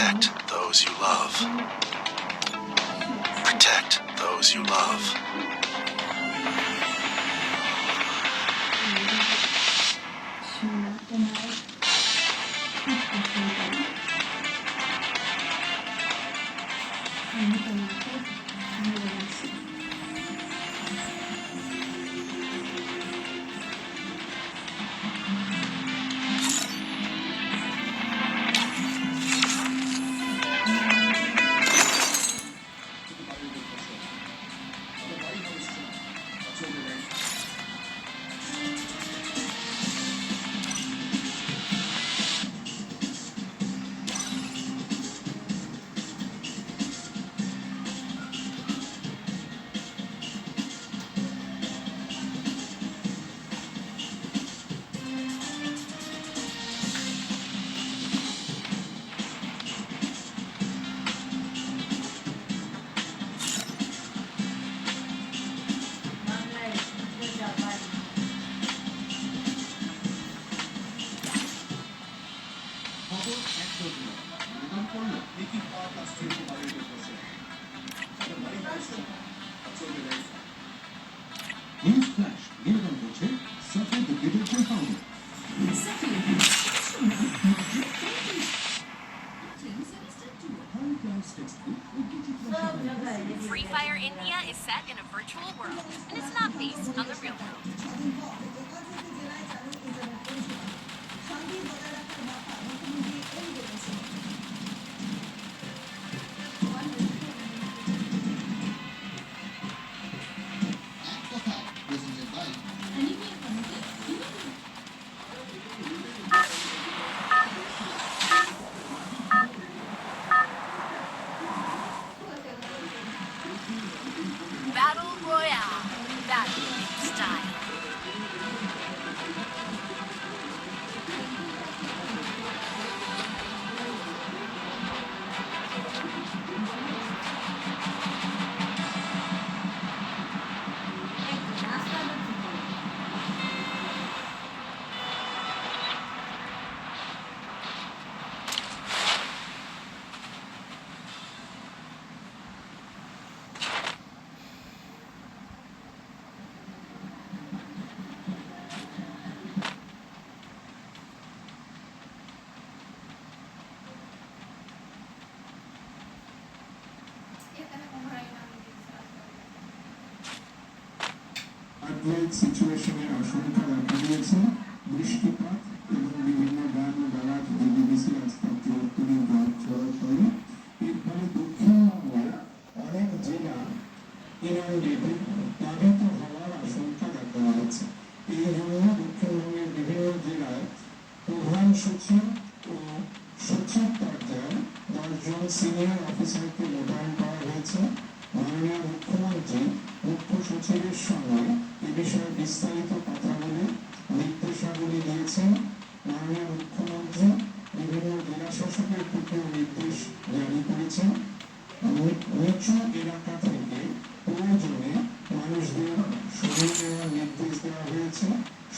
Protect those you love. Protect those you love. Newsflash, নিবেদন করছে Safi the detective founder. Free Fire India is set in a virtual world, and it's not based on the real world. Battle Royale, battle in style. Update সিচুয়েশনের আশঙ্কা দেখা দিয়েছে। বৃষ্টিপাত এবং বিভিন্ন গান বারাত বিবিসি আজকাল তিরোত্তরী গান ছড়াছড়ি। এর ফলে দক্ষিণবঙ্গের অনেক জেলা ইনন্ডেটেড প্লাবিত হওয়ার আশঙ্কা দেখা দিয়েছে। এই জন্য দক্ষিণবঙ্গের বিভিন্ন জেলায় প্রধান সচিব ও সচিব পর্যায়ে 10 জন সিনিয়র অফিসারকে মোতায়েন করা হয়েছে। মাননীয় মুখ্যমন্ত্রী মুখ্য সচিবের সঙ্গে এ বিষয়ে বিস্তারিত কথা বলে নির্দেশাবলী দিয়েছেন। মাননীয় মুখ্যমন্ত্রী বিভিন্ন জেলা শাসকের প্রতি নির্দেশ জারি করেছেন। নিচু এলাকা থেকে প্রয়োজনে মানুষদের সরিয়ে নেওয়ার নির্দেশ দেওয়া হয়েছে।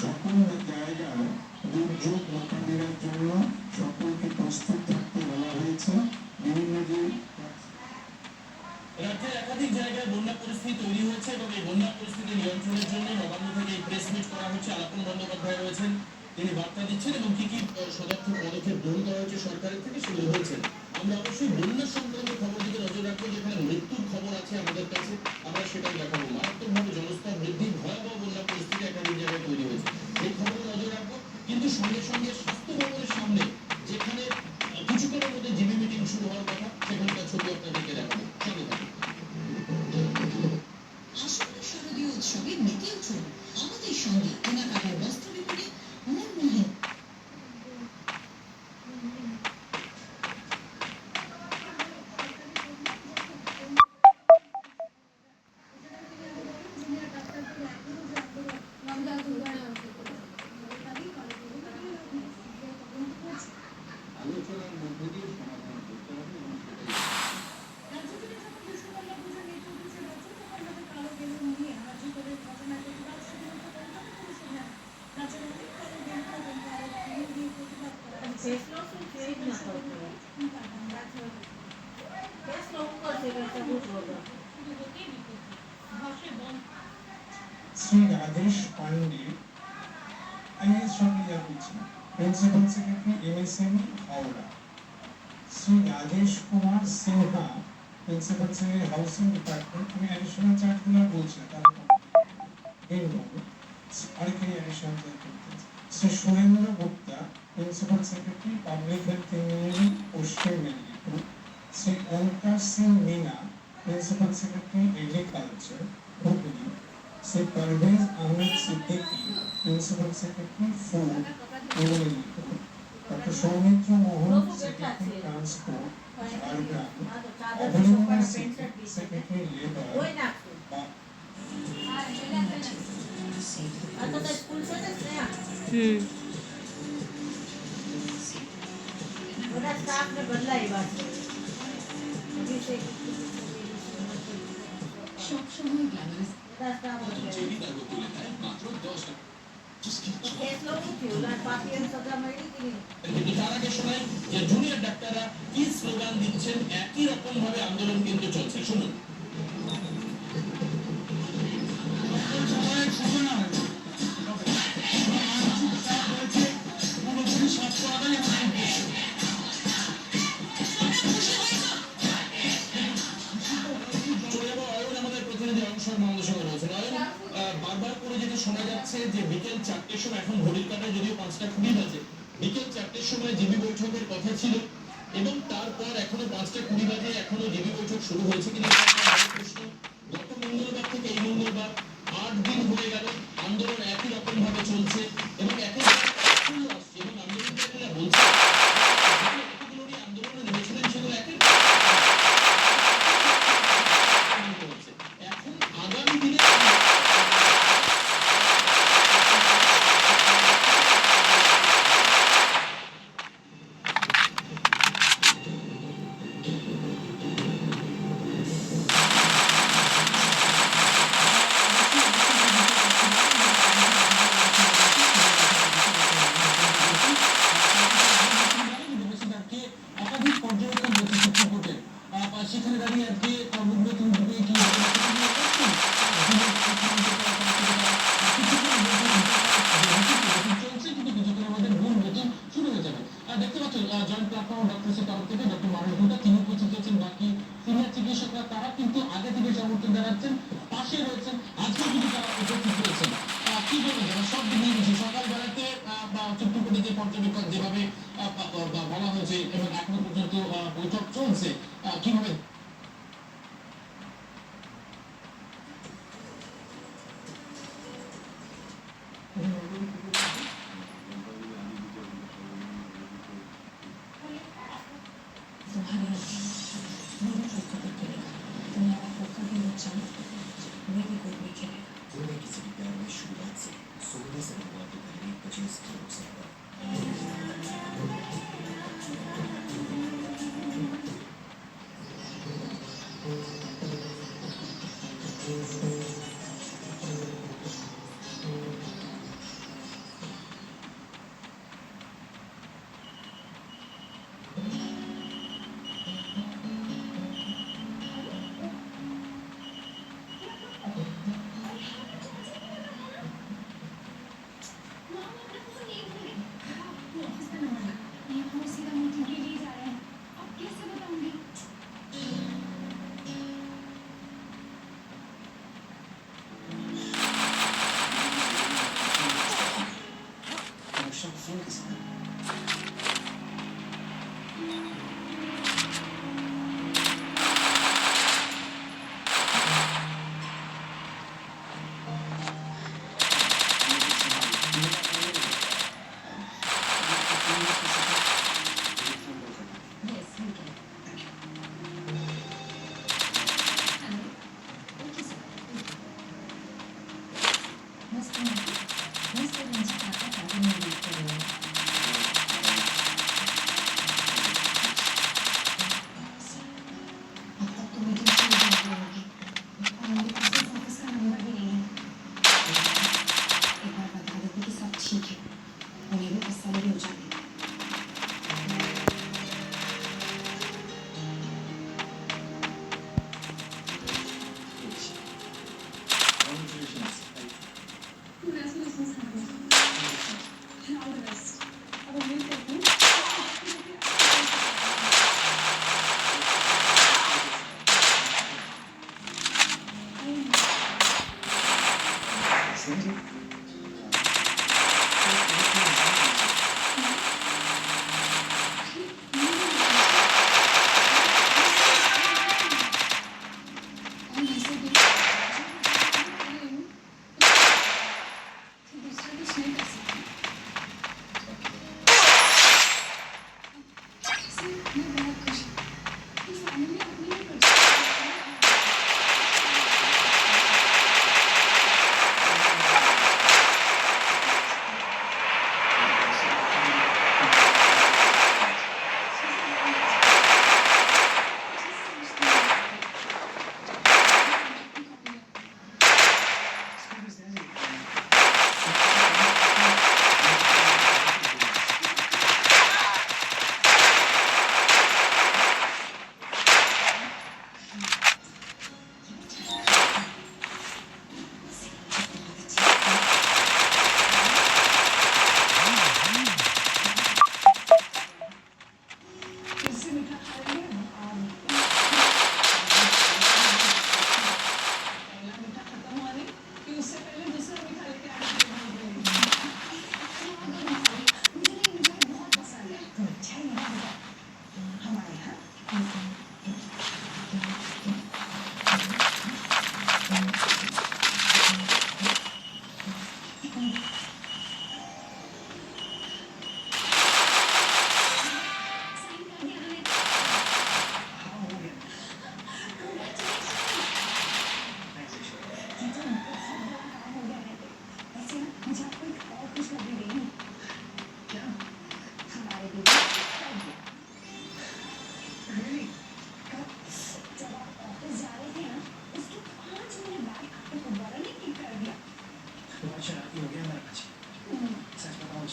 সকল জায়গায় দুর্যোগ মোকাবিলার জন্য সকলকে প্রস্তুত থাকতে বলা হয়েছে। বিভিন্ন যে রাজ্যের একাধিক জায়গায় বন্যা পরিস্থিতি তৈরি হয়েছে এবং এই বন্যা পরিস্থিতি নিয়ন্ত্রণের জন্য নবান্ন থেকে এই প্রেস মিট করা হচ্ছে। আলাপন বন্দ্যোপাধ্যায় রয়েছেন, তিনি বার্তা দিচ্ছেন এবং কি কি সদর্থক পদক্ষেপ গ্রহণ করা হয়েছে সরকারের থেকে সেগুলো হয়েছেন। আমরা অবশ্যই বন্যা সংক্রান্ত খবর দিকে নজর রাখবো। যেখানে মৃত্যুর খবর আছে আমাদের কাছে, আমরা সেটাই দেখাবো। মারাত্মকভাবে জলস্তর বৃদ্ধি, ভয়াবহ বন্যা পরিস্থিতি একাধিক জায়গায় তৈরি হয়েছে, এই খবরে নজর রাখবো। কিন্তু সঙ্গে সঙ্গে স্বাস্থ্য ভবনের সামনে যেখানে কিছুক্ষণের মধ্যে জিবি মিটিং শুরু হওয়ার কথা, সেখানকার ছবি আপনাদেরকে দেখাবো। সঙ্গে থাকুন। আসন্ন শারদীয় উৎসবে মেতে উঠুন আমাদের সঙ্গে। কেনাকাটার বস্ত্র বিপণে মনমোহন। আলোচনার মধ্যে দিয়ে সমাধান করতে হবে এবং Face loss will create muscle. Shri Rajesh Pandey IAS সঙ্গে যা বলছি principal secretary MSME Howrah, Shri Rajesh Kumar Sinha principal secretary housing department, আমি অ্যাডিশনাল চার্জগুলো বলছি না তাহলে আরেকটি অ্যাডিশনাল চার্জ করতে, Shri Surendra Gupta principal secretary public health engineering Paschim Medinipur, Shri Onkar Singh Meena principal secretary agriculture Hooghly, Shri Parvez Ahmed Siddiqui principal secretary food Medinipur, doctor Soumitra Mohan secretary transport Jhargram, Abanindra secretary labour সবসময় গ্ল্যামারাস কিন্তু তার আগে শোনাই যে জুনিয়র ডাক্তাররা কি স্লোগান দিচ্ছেন, একই রকম ভাবে আন্দোলন কিন্তু চলছে, শুনুন। বারবার করে যেটা শোনা যাচ্ছে যে বিকেল 4টের সময়, এখন ঘড়ির কাঁটায় যদিও 5টা 20 বাজে, বিকেল 4টের সময় জিবি বৈঠকের কথা ছিল এবং তারপর এখনো 5টা 20 বাজে এখনো জিবি বৈঠক শুরু হয়েছে কিনা প্রশ্ন। গত মঙ্গলবার থেকে এই মঙ্গলবার 8 দিন হয়ে গেল আন্দোলন একই রকম ভাবে চলছে এবং এখন আসছে এবং আন্দোলনকারীরা বলছে আন্দোলনে নেমেছিলেন সেগুলো একই এখন আগামী দিনে একাধিক পর্যবেক্ষণ হচ্ছে সুপ্রিম কোর্টের, সেখানে দাঁড়িয়ে আজকে কর্মবিরতি কি চলছে, কিন্তু কিছুক্ষণ আমাদের মূল মিটিং শুরু হয়ে যাবে। দেখতে পাচ্ছেন জয়েন্ট প্ল্যাটফর্ম ডক্টরসের তরফ থেকে ডক্টর মানুষ গুপ্তা তিনি উপস্থিত হয়েছেন, বাকি সিনিয়র চিকিৎসকরা তারা কিন্তু আগে থেকে সমর্থন জানাচ্ছেন, পাশে রয়েছেন, আজকে কিন্তু তারা উপস্থিত হয়েছেন। কি বলবেন যারা সব দিক নিয়ে বেশি সকালবেলাতে সুপ্রিম কোর্টে যে পর্যবেক্ষণ যেভাবে বলা হয়েছে এবং এখনো পর্যন্ত বৈঠক চলছে, কিভাবে तुम्हारे मेरे पक्का पे खेलेगा, तुम्हारा पक्का भी बच्चा मेरे कोई भी खेलेगा। तुम्हें किसी भी प्यार में शुरुआत से 16 से भगवान की पहली 25 किलो से Congratulations.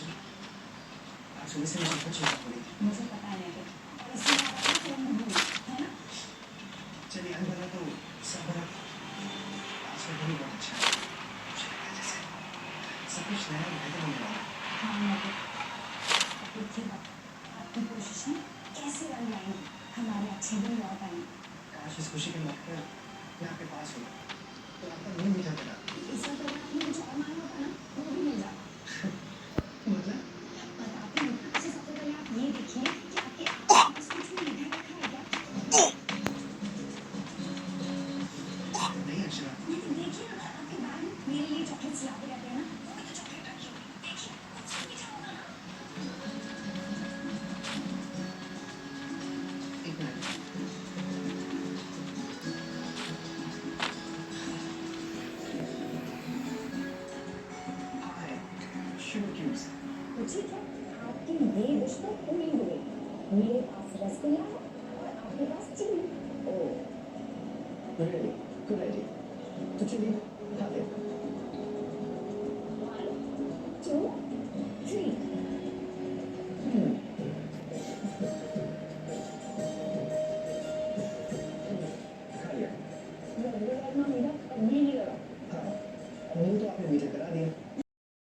अच्छा आज सुबह से मैं आपको चिंता हो रही थी मुझे पता है कि इससे आपका फोन नहीं है ना चलिए आज वाला तो सब बड़ा आज का दिन बहुत अच्छा है मुझे लगा जैसे सब कुछ नया बेहतर होने वाला है हाँ मैं देखिएगा आपकी कोशिशें कैसे रन लाएंगी हमारे अच्छे दिन लौट आएंगे काश इस खुशी के मौके पर मैं आपके पास हूँ तो आपका मुंह मीठा करना इसका तो आपने कुछ और मालूम होता ना वो भी मिल जाता मतलब बताती हूँ अच्छा सबसे पहले आप ये देखिए कि आपके आसपास कुछ भी मीठा रखा है क्या नहीं अर्चना लेकिन देखिए ना आपके बैग में मेरे लिए चॉकलेट्स लाते रहते हैं ना वो भी तो चॉकलेट रखी हुई देखिए कुछ तो मीठा होगा ना एक मिनट हाय शुगर क्यूब्स तो ठीक है आपकी ये विश तो पूरी हुई मेरे पास रसगुल्ला है और आपके पास चीनी ओह रियली गुड आइडिया तो चलिए खा लेते हैं